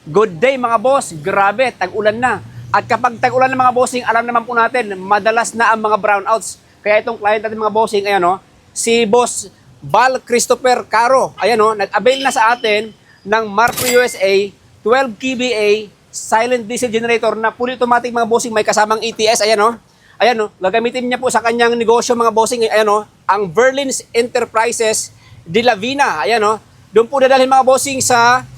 Good day mga boss, grabe, tag-ulan na. At kapag tag-ulan ng mga bossing, alam naman po natin, madalas na ang mga brownouts. Kaya itong client natin mga bossing, ayan o, si Boss Val Christopher Caro, ayan o, nag-avail na sa atin ng Marco USA 12 kVA silent diesel generator na fully automatic mga bossing, may kasamang ETS, ayan o. Ayan o, gagamitin niya po sa kanyang negosyo mga bossing, ayan o, ang Berlin's Enterprises de la Vina, ayan o. Doon po dadalhin mga bossing sa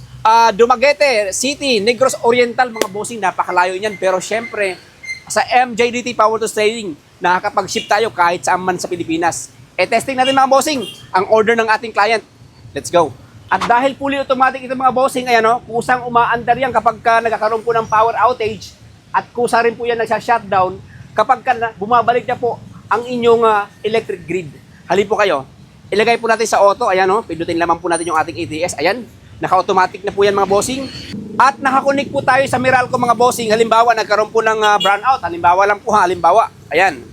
Dumaguete City, Negros Oriental mga bossing, napakalayo niyan. Pero syempre, sa MJDT Power Tools Trading, nakakapag-ship tayo kahit saan man sa Pilipinas. Testing natin mga bossing, ang order ng ating client. Let's go. At dahil fully automatic ito mga bossing, ayan o, kusang umaandar yan kapag nagkakaroon po ng power outage at kusa rin po yan nagsha-shutdown kapag bumabalik na po ang inyong electric grid. Halip po kayo, ilagay po natin sa auto, ayan o, pindutin lamang po natin yung ating ETS, ayan. Naka-automatic na po yan mga bossing. At nakakunik po tayo sa Meralco mga bossing. Halimbawa, nagkaroon po ng brownout. Halimbawa lang po ha, halimbawa. Ayan.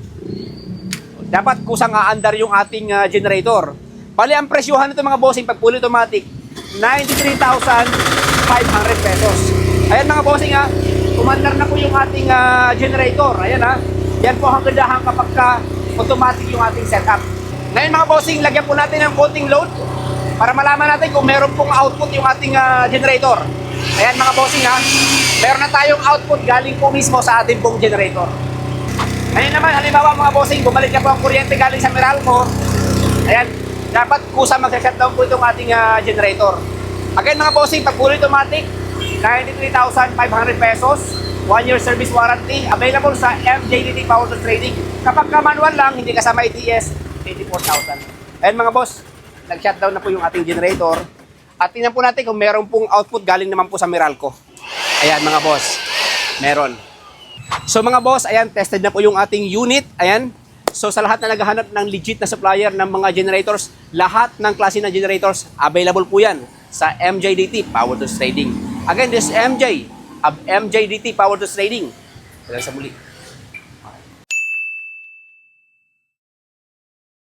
Dapat kusang aandar yung ating generator. Bali, ang presyuhan nito mga bossing, pag fully automatic, 93,500 pesos. Ayan mga bossing ha, umandar na po yung ating generator. Ayan ha. Yan po ang kagandahan kapag automatic yung ating setup. Ngayon mga bossing, lagyan po natin ng konting load para malaman natin kung meron pong output yung ating generator. Ayan mga bossing ha, meron na tayong output galing po mismo sa ating pong generator. Ngayon naman, halimbawa mga bossing, bumalik na po ang kuryente galing sa Meralco. Ayan, dapat kusa mag-shutdown po itong ating generator. Again mga bossing, pag fully automatic, 93,500 pesos, 1-year service warranty, available sa MJDT Power Tools Trading. Kapag manual lang, hindi kasama ETS, 84,000. Ayan mga boss, nag-shutdown na po yung ating generator. At tingnan po natin kung meron pong output galing naman po sa Meralco. Ayan mga boss, meron. So mga boss, ayan, tested na po yung ating unit. Ayan. So sa lahat na naghahanap ng legit na supplier ng mga generators, lahat ng klase ng generators, available po yan sa MJDT Power Tools Trading. Again, this is MJ of MJDT Power Tools Trading. Hanggang sa muli.